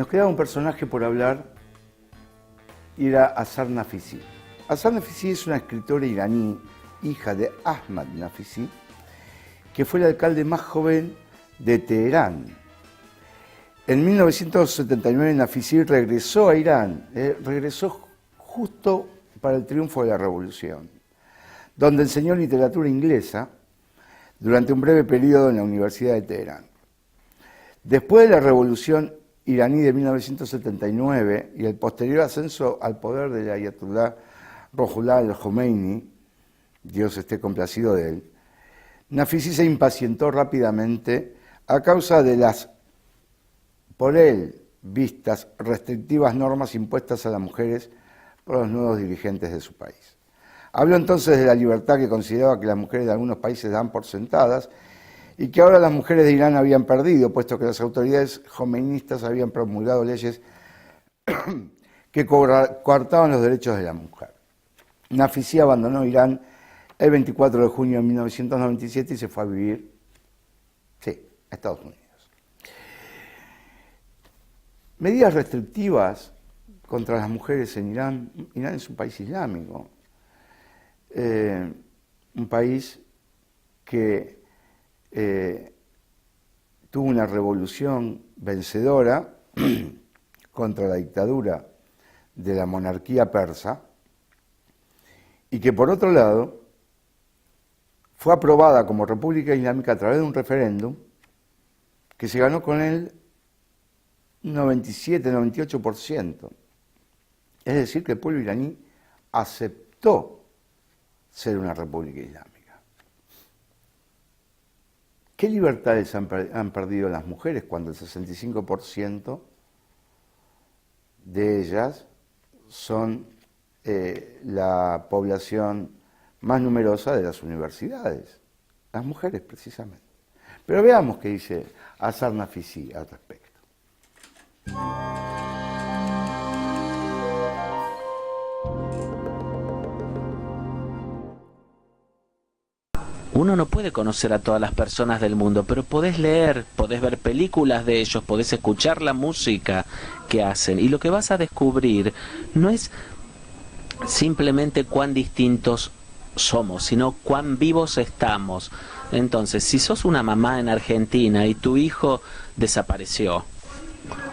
Nos quedaba un personaje por hablar y era Azar Nafisi. Azar Nafisi es una escritora iraní, hija de Ahmad Nafisi, que fue el alcalde más joven de Teherán. En 1979 Nafisi regresó a Irán, regresó justo para el triunfo de la revolución, donde enseñó literatura inglesa durante un breve periodo en la Universidad de Teherán. Después de la revolución iraní de 1979 y el posterior ascenso al poder del Ayatollah Ruhollah al-Jomeini, Dios esté complacido de él, Nafisi se impacientó rápidamente a causa de las, por él, vistas restrictivas normas impuestas a las mujeres por los nuevos dirigentes de su país. Habló entonces de la libertad que consideraba que las mujeres de algunos países dan por sentadas y que ahora las mujeres de Irán habían perdido, puesto que las autoridades jomeinistas habían promulgado leyes que coartaban los derechos de la mujer. Nafisi abandonó Irán el 24 de junio de 1997 y se fue a vivir, a Estados Unidos. Medidas restrictivas contra las mujeres en Irán. Irán es un país islámico, un país que tuvo una revolución vencedora contra la dictadura de la monarquía persa y que por otro lado fue aprobada como república islámica a través de un referéndum que se ganó con el 97-98%. Es decir, que el pueblo iraní aceptó ser una república islámica. ¿Qué libertades han perdido las mujeres cuando el 65% de ellas son la población más numerosa de las universidades? Las mujeres, precisamente. Pero veamos qué dice Azar Nafisi al respecto. Uno no puede conocer a todas las personas del mundo, pero podés leer, podés ver películas de ellos, podés escuchar la música que hacen. Y lo que vas a descubrir no es simplemente cuán distintos somos, sino cuán vivos estamos. Entonces, si sos una mamá en Argentina y tu hijo desapareció,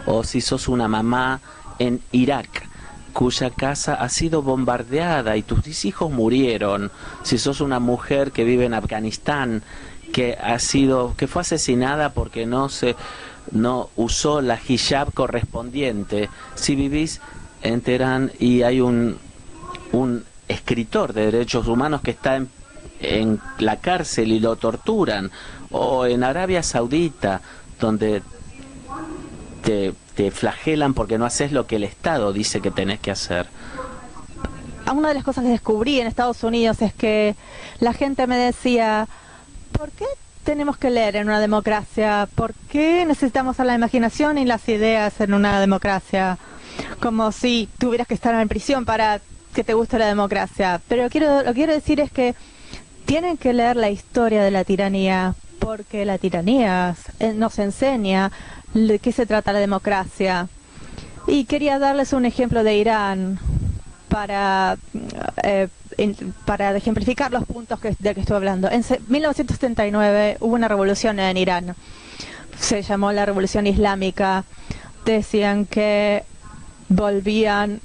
o si sos una mamá en Irak cuya casa ha sido bombardeada y tus hijos murieron, si sos una mujer que vive en Afganistán que fue asesinada porque no usó la hijab correspondiente, si vivís en Teherán y hay un escritor de derechos humanos que está en la cárcel y lo torturan, o en Arabia Saudita donde te flagelan porque no haces lo que el Estado dice que tenés que hacer. Una de las cosas que descubrí en Estados Unidos es que la gente me decía, ¿por qué tenemos que leer en una democracia? ¿Por qué necesitamos la imaginación y las ideas en una democracia? Como si tuvieras que estar en prisión para que te guste la democracia. Pero lo que quiero decir es que tienen que leer la historia de la tiranía, porque la tiranía nos enseña de qué se trata la democracia. Y quería darles un ejemplo de Irán para ejemplificar los puntos de que estoy hablando. En 1979 hubo una revolución en Irán. Se llamó la Revolución Islámica. Decían que volvían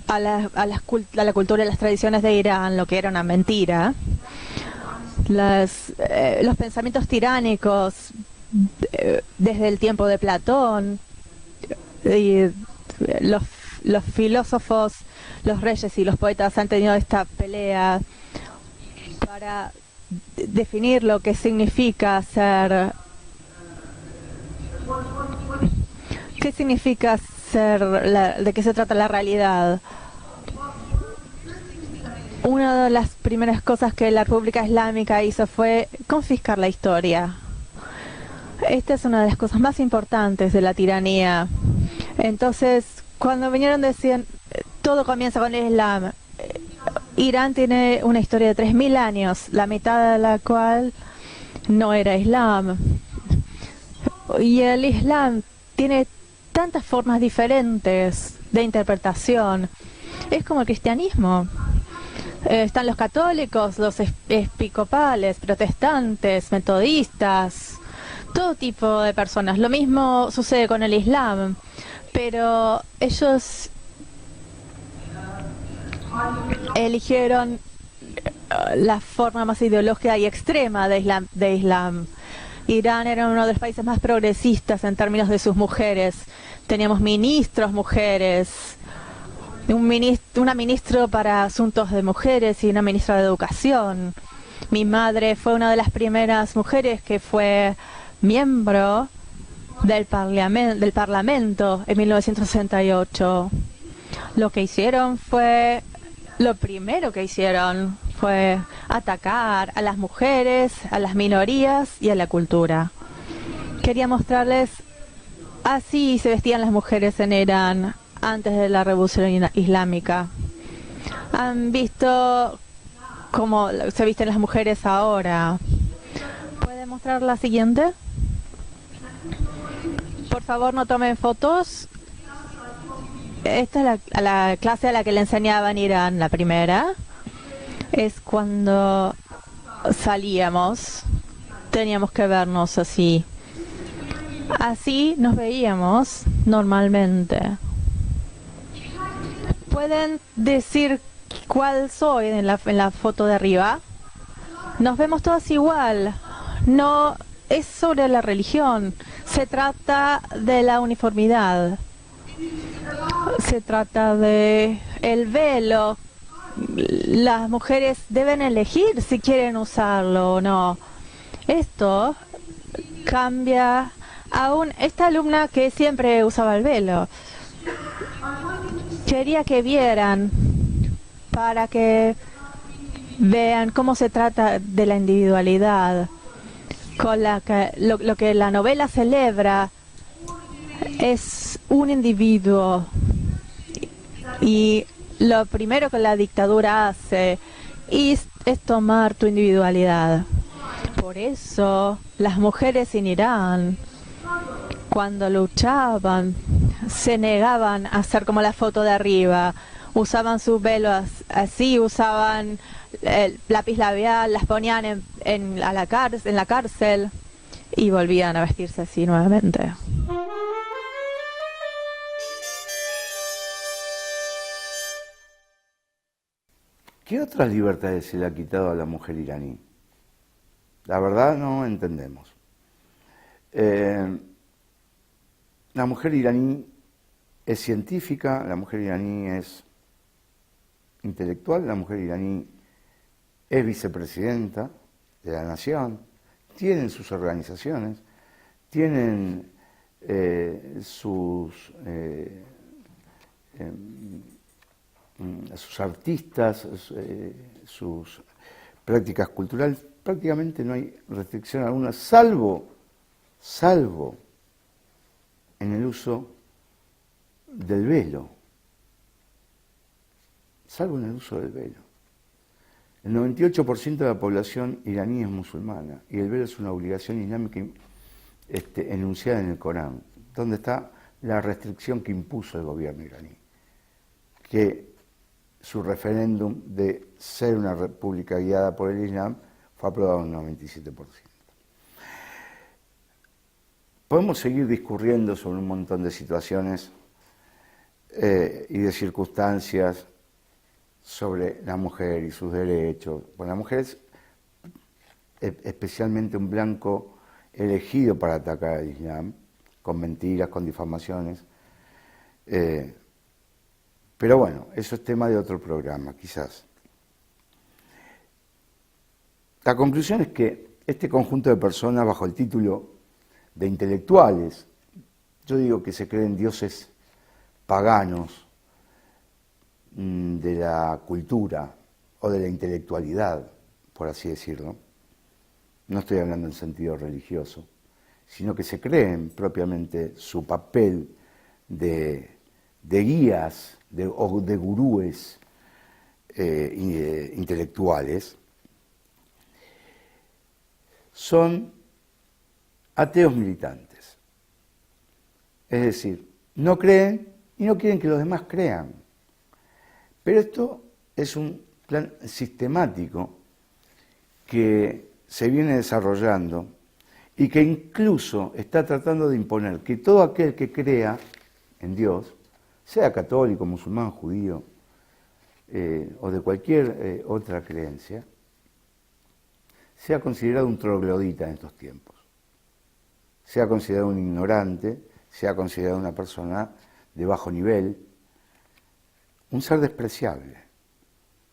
a la cultura y las tradiciones de Irán, lo que era una mentira. Los pensamientos tiránicos desde el tiempo de Platón, y los filósofos, los reyes y los poetas han tenido esta pelea para definir lo que significa ser, de qué se trata la realidad. Una de las primeras cosas que la República Islámica hizo fue confiscar la historia. Esta es una de las cosas más importantes de la tiranía. Entonces, cuando vinieron decían, todo comienza con el Islam. Irán tiene una historia de 3000 años, la mitad de la cual no era Islam. Y el Islam tiene tantas formas diferentes de interpretación. Es como el cristianismo. Están los católicos, los episcopales, protestantes, metodistas, todo tipo de personas. Lo mismo sucede con el Islam, pero ellos eligieron la forma más ideológica y extrema de Islam. Irán era uno de los países más progresistas en términos de sus mujeres. Teníamos ministros mujeres, una ministra para asuntos de mujeres y una ministra de educación. Mi madre fue una de las primeras mujeres que fue miembro del Parlamento en 1968. Lo primero que hicieron fue atacar a las mujeres, a las minorías y a la cultura. Quería mostrarles así se vestían las mujeres en Irán antes de la Revolución Islámica. ¿Han visto cómo se visten las mujeres ahora? ¿Puede mostrar la siguiente? Por favor, no tomen fotos. Esta es la clase a la que le enseñaba en Irán, la primera. Es cuando salíamos, teníamos que vernos así. Así nos veíamos normalmente. ¿Pueden decir cuál soy en la foto de arriba? Nos vemos todas igual. No es sobre la religión. Se trata de la uniformidad. Se trata de el velo. Las mujeres deben elegir si quieren usarlo o no. Esto cambia aún esta alumna que siempre usaba el velo. Quería que vieran, para que vean cómo se trata de la individualidad, con lo que la novela celebra es un individuo, y lo primero que la dictadura hace es tomar tu individualidad. Por eso las mujeres en Irán, cuando luchaban, se negaban a hacer como la foto de arriba. Usaban sus velos así, usaban el lápiz labial, las ponían en la cárcel y volvían a vestirse así nuevamente. ¿Qué otras libertades se le ha quitado a la mujer iraní? La verdad no entendemos. La mujer iraní es científica, la mujer iraní es intelectual, la mujer iraní es vicepresidenta de la nación, tienen sus organizaciones, tienen sus artistas, sus prácticas culturales. Prácticamente no hay restricción alguna, salvo en el uso del velo. Salvo en el uso del velo. El 98% de la población iraní es musulmana y el velo es una obligación islámica enunciada en el Corán, donde está la restricción que impuso el gobierno iraní, que su referéndum de ser una república guiada por el Islam fue aprobado en un 97%. Podemos seguir discurriendo sobre un montón de situaciones y de circunstancias sobre la mujer y sus derechos. Bueno, la mujer es especialmente un blanco elegido para atacar al Islam, con mentiras, con difamaciones. Pero bueno, eso es tema de otro programa, quizás. La conclusión es que este conjunto de personas, bajo el título de intelectuales, yo digo que se creen dioses paganos de la cultura o de la intelectualidad, por así decirlo. No estoy hablando en sentido religioso, sino que se creen propiamente su papel de guías o de gurúes intelectuales. Son ateos militantes, es decir, no creen y no quieren que los demás crean. Pero esto es un plan sistemático que se viene desarrollando y que incluso está tratando de imponer que todo aquel que crea en Dios, sea católico, musulmán, judío o de cualquier otra creencia, sea considerado un troglodita en estos tiempos, sea considerado un ignorante, sea considerado una persona de bajo nivel, un ser despreciable.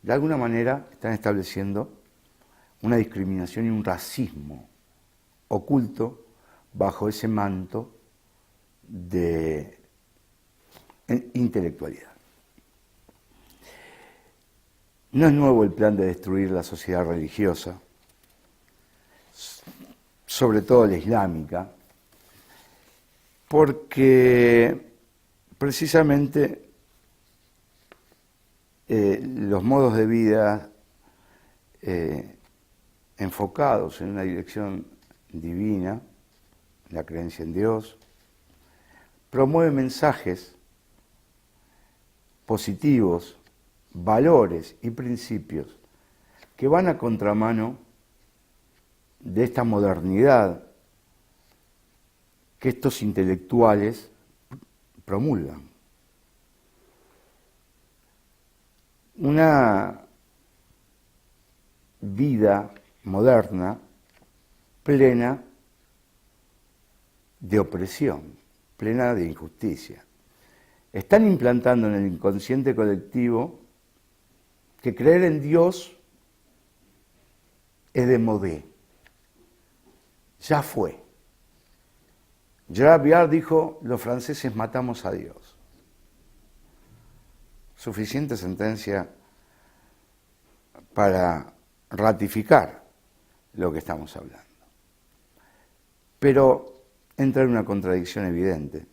De alguna manera están estableciendo una discriminación y un racismo oculto bajo ese manto de intelectualidad. No es nuevo el plan de destruir la sociedad religiosa, sobre todo la islámica, porque precisamente los modos de vida enfocados en una dirección divina, la creencia en Dios, promueve mensajes positivos, valores y principios que van a contramano de esta modernidad que estos intelectuales promulgan. Una vida moderna plena de opresión, plena de injusticia. Están implantando en el inconsciente colectivo que creer en Dios es de modé. Ya fue. Gerard Viard dijo, los franceses matamos a Dios. Suficiente sentencia para ratificar lo que estamos hablando. Pero entra en una contradicción evidente.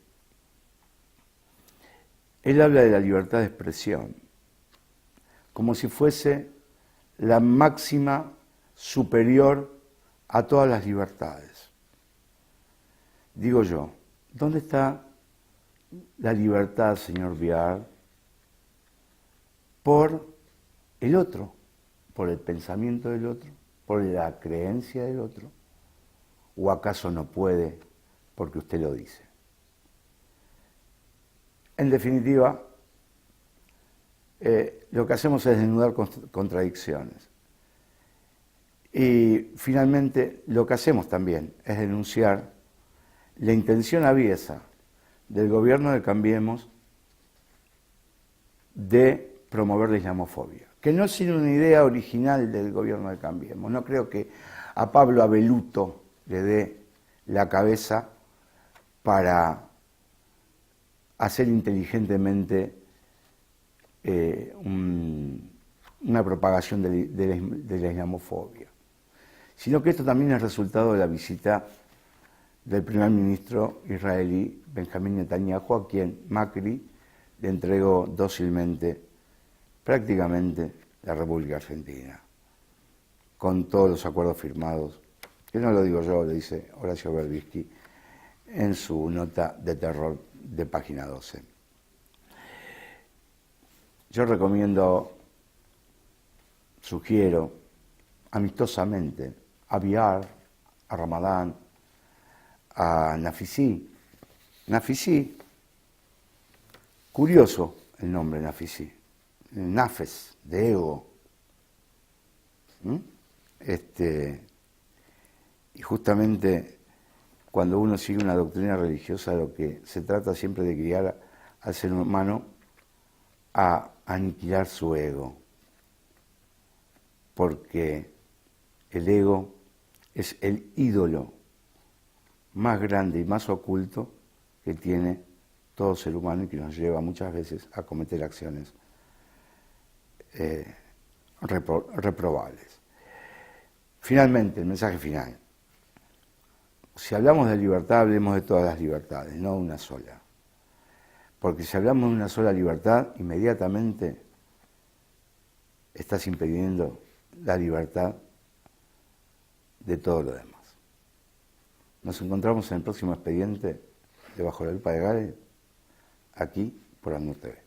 Él habla de la libertad de expresión, como si fuese la máxima superior a todas las libertades. Digo yo, ¿dónde está la libertad, señor Viard, por el otro, por el pensamiento del otro, por la creencia del otro? ¿O acaso no puede porque usted lo dice? En definitiva, lo que hacemos es desnudar contradicciones. Y finalmente lo que hacemos también es denunciar la intención aviesa del gobierno de Cambiemos de promover la islamofobia, que no es sino una idea original del gobierno de Cambiemos. No creo que a Pablo Abeluto le dé la cabeza para hacer inteligentemente una propagación de la islamofobia, sino que esto también es resultado de la visita del primer ministro israelí Benjamín Netanyahu, a quien Macri le entregó dócilmente prácticamente la República Argentina, con todos los acuerdos firmados, que no lo digo yo, lo dice Horacio Berbisky en su nota de terror de página 12. Yo recomiendo, sugiero, amistosamente, a Viard, a Ramadán, a Nafisi. Nafisi, curioso el nombre Nafisi, Nafes, de ego. Y justamente cuando uno sigue una doctrina religiosa, lo que se trata siempre de guiar al ser humano a aniquilar su ego, porque el ego es el ídolo más grande y más oculto que tiene todo ser humano y que nos lleva muchas veces a cometer acciones reprobables. Finalmente, el mensaje final. Si hablamos de libertad, hablemos de todas las libertades, no de una sola. Porque si hablamos de una sola libertad, inmediatamente estás impidiendo la libertad de todo lo demás. Nos encontramos en el próximo expediente de Bajo la Lupa de Gales. aquí por ANUR TV.